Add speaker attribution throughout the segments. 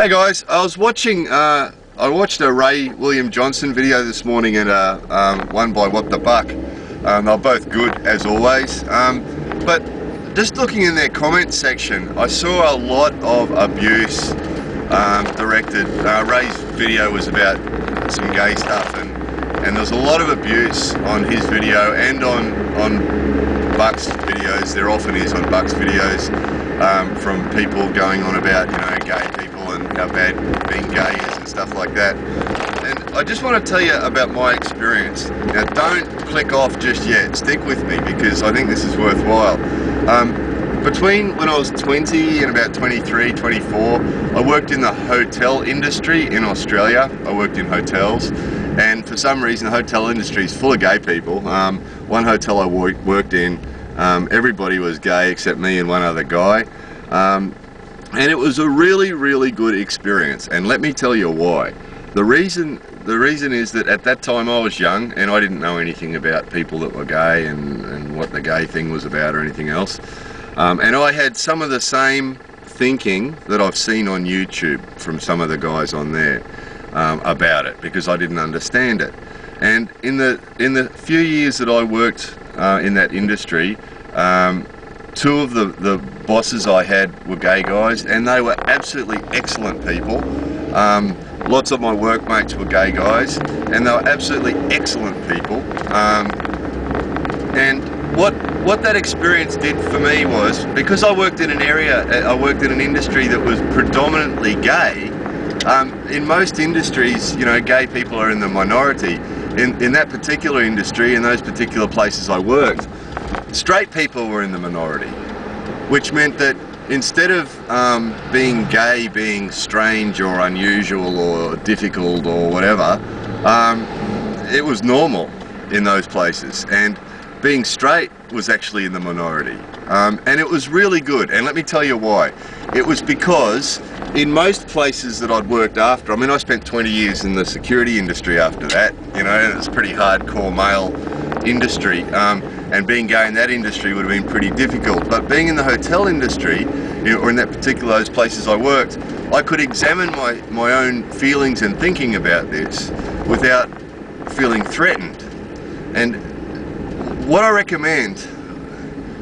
Speaker 1: Hey guys, I watched a Ray William Johnson video this morning and one by What the Buck. They're both good as always, but just looking in their comment section, I saw a lot of abuse directed. Ray's video was about some gay stuff, and there's a lot of abuse on his video and on Buck's videos. There often is on Buck's videos, from people going on about, you know, gay people and how bad being gay is and stuff like that. And I just want to tell you about my experience. Now, don't click off just yet. Stick with me because I think this is worthwhile. Between when I was 20 and about 23, 24, I worked in the hotel industry in Australia. I worked in hotels, and for some reason the hotel industry is full of gay people. One hotel I worked in, everybody was gay except me and one other guy. And it was a really, really good experience, and let me tell you why. The reason is that at that time I was young and I didn't know anything about people that were gay and what the gay thing was about or anything else. And I had some of the same thinking that I've seen on YouTube from some of the guys on there about it, because I didn't understand it. And in the few years that I worked in that industry, two of the bosses I had were gay guys, and they were absolutely excellent people. Lots of my workmates were gay guys, and they were absolutely excellent people. And what that experience did for me was, because I worked in an industry that was predominantly gay. In most industries, you know, gay people are in the minority. In that particular industry, in those particular places I worked, straight people were in the minority, which meant that instead of being gay being strange or unusual or difficult or whatever, it was normal in those places, and being straight was actually in the minority. And it was really good, and let me tell you why. It was because in most places that I'd worked after, I mean, I spent 20 years in the security industry after that, you know, and it's a pretty hardcore male industry, and being gay in that industry would have been pretty difficult. But being in the hotel industry, you know, or in that particular those places I worked, I could examine my own feelings and thinking about this without feeling threatened. And what I recommend,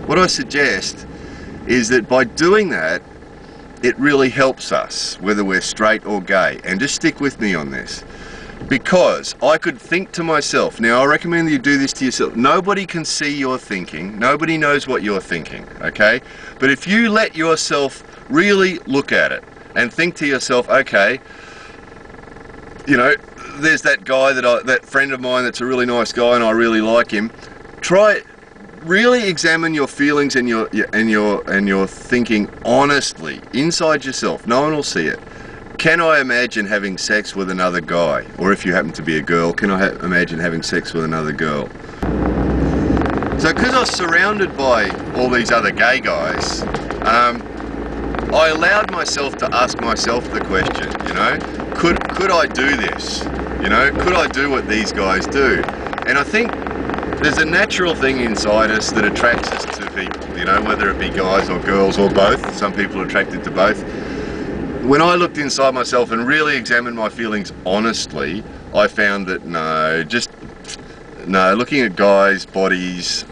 Speaker 1: what I suggest, is that by doing that, it really helps us, whether we're straight or gay. And just stick with me on this, because I could think to myself, now I recommend that you do this to yourself. Nobody can see your thinking, nobody knows what you're thinking, okay? But if you let yourself really look at it and think to yourself, okay, you know, there's that guy that friend of mine that's a really nice guy and I really like him. Really examine your feelings and your thinking honestly inside yourself. No one will see it. Can I imagine having sex with another guy? Or if you happen to be a girl, can I imagine having sex with another girl? So because I was surrounded by all these other gay guys, I allowed myself to ask myself the question, you know, could I do this? You know, could I do what these guys do? And I think there's a natural thing inside us that attracts us to people, you know, whether it be guys or girls or both. Some people are attracted to both. When I looked inside myself and really examined my feelings honestly, I found that no, looking at guys' bodies,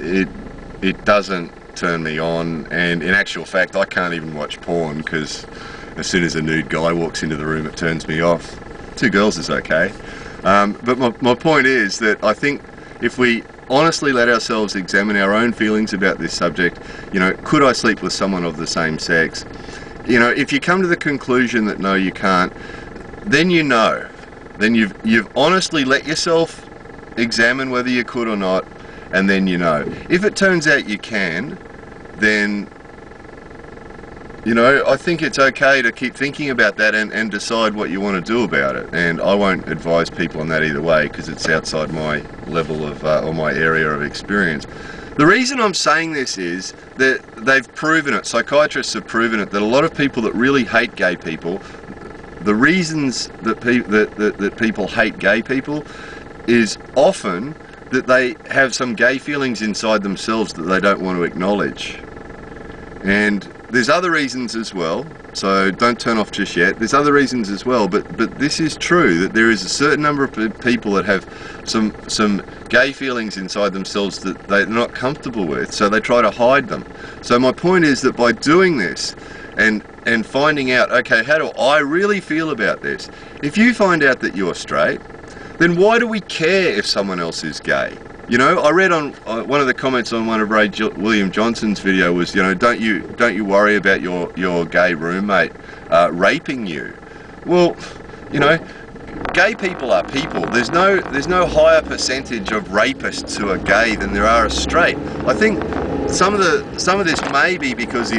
Speaker 1: it doesn't turn me on. And in actual fact, I can't even watch porn, because as soon as a nude guy walks into the room, it turns me off. Two girls is okay. But my point is that I think if we honestly let ourselves examine our own feelings about this subject, you know, could I sleep with someone of the same sex? You know, if you come to the conclusion that no, you can't, then you know. Then you've honestly let yourself examine whether you could or not, and then you know. If it turns out you can, then, you know, I think it's okay to keep thinking about that and decide what you want to do about it. And I won't advise people on that either way, because it's outside my level of, or my area of experience. The reason I'm saying this is that they've proven it, psychiatrists have proven it, that a lot of people that really hate gay people, the reasons that people hate gay people is often that they have some gay feelings inside themselves that they don't want to acknowledge. And there's other reasons as well, so don't turn off just yet. There's other reasons as well, but this is true, that there is a certain number of people that have some gay feelings inside themselves that they're not comfortable with, so they try to hide them. So my point is that by doing this and finding out, okay, how do I really feel about this? If you find out that you're straight, then why do we care if someone else is gay? You know, I read on one of the comments on one of William Johnson's video was, you know, don't you worry about your gay roommate raping you. Well, you know, gay people are people. There's no higher percentage of rapists who are gay than there are of straight. I think some of this may be because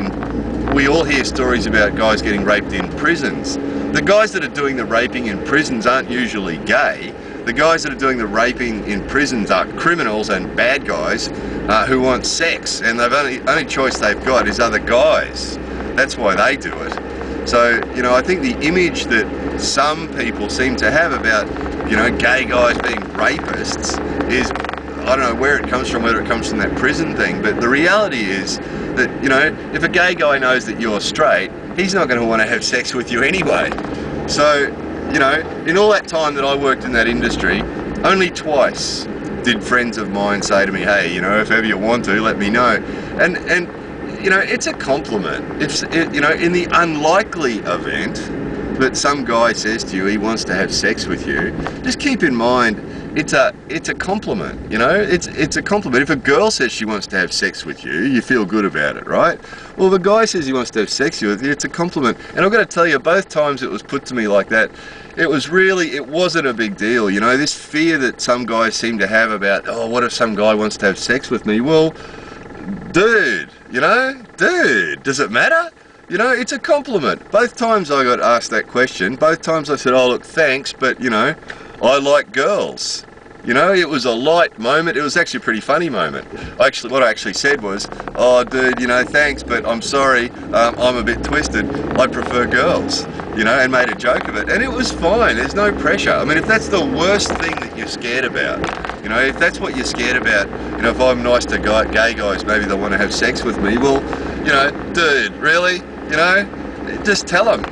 Speaker 1: we all hear stories about guys getting raped in prisons. The guys that are doing the raping in prisons aren't usually gay. The guys that are doing the raping in prisons are criminals and bad guys who want sex, and the only choice they've got is other guys. That's why they do it. So, you know, I think the image that some people seem to have about, you know, gay guys being rapists is, I don't know where it comes from, whether it comes from that prison thing, but the reality is that, you know, if a gay guy knows that you're straight, he's not going to want to have sex with you anyway. So, you know, in all that time that I worked in that industry, only twice did friends of mine say to me, hey, you know, if ever you want to, let me know. And you know, it's a compliment. You know, in the unlikely event that some guy says to you he wants to have sex with you, just keep in mind it's a compliment. You know, it's a compliment. If a girl says she wants to have sex with you, you feel good about it, right? Well, if a guy says he wants to have sex with you, it's a compliment. And I've got to tell you, both times it was put to me like that, it wasn't a big deal. You know, this fear that some guys seem to have about, oh, what if some guy wants to have sex with me? Well, dude, you know, does it matter? You know, it's a compliment. Both times I got asked that question, both times I said, oh, look, thanks, but, you know, I like girls. You know, it was a light moment. It was actually a pretty funny moment. What I actually said was, oh, dude, you know, thanks, but I'm sorry, I'm a bit twisted. I prefer girls, you know, and made a joke of it. And it was fine. There's no pressure. I mean, if that's the worst thing that you're scared about, you know, if that's what you're scared about, you know, if I'm nice to gay guys, maybe they'll want to have sex with me. Well, you know, dude, really? You know, just tell them.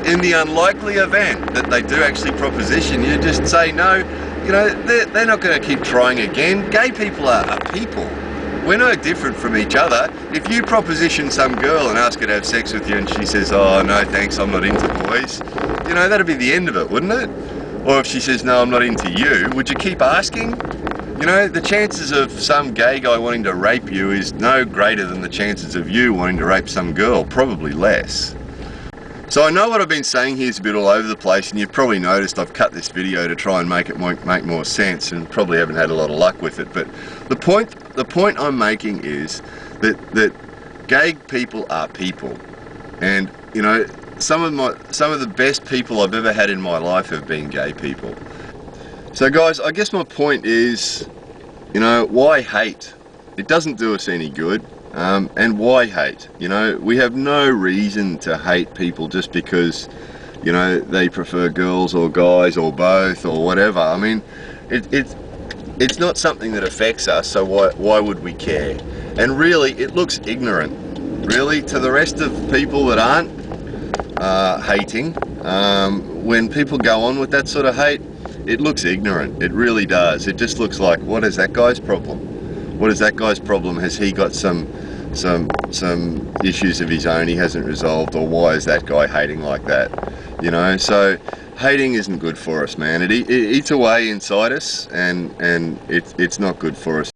Speaker 1: In the unlikely event that they do actually proposition you, just say no. You know, they're not going to keep trying again. Gay people are people. We're no different from each other. If you proposition some girl and ask her to have sex with you and she says, oh, no thanks, I'm not into boys, you know, that'd be the end of it, wouldn't it? Or if she says, no, I'm not into you, would you keep asking? You know, the chances of some gay guy wanting to rape you is no greater than the chances of you wanting to rape some girl, probably less. So I know what I've been saying here is a bit all over the place, and you've probably noticed I've cut this video to try and make it make more sense, and probably haven't had a lot of luck with it. But the point I'm making is that gay people are people, and you know, some of the best people I've ever had in my life have been gay people. So guys, I guess my point is, you know, why hate? It doesn't do us any good. And why hate? You know, we have no reason to hate people just because, you know, they prefer girls or guys or both or whatever. I mean, it's not something that affects us, so why would we care? And really, it looks ignorant, really, to the rest of people that aren't hating. When people go on with that sort of hate, it looks ignorant. It really does. It just looks like, what is that guy's problem? What is that guy's problem? Has he got some issues of his own he hasn't resolved, or why is that guy hating like that? You know, so hating isn't good for us, man. It eats away inside us, and it's not good for us.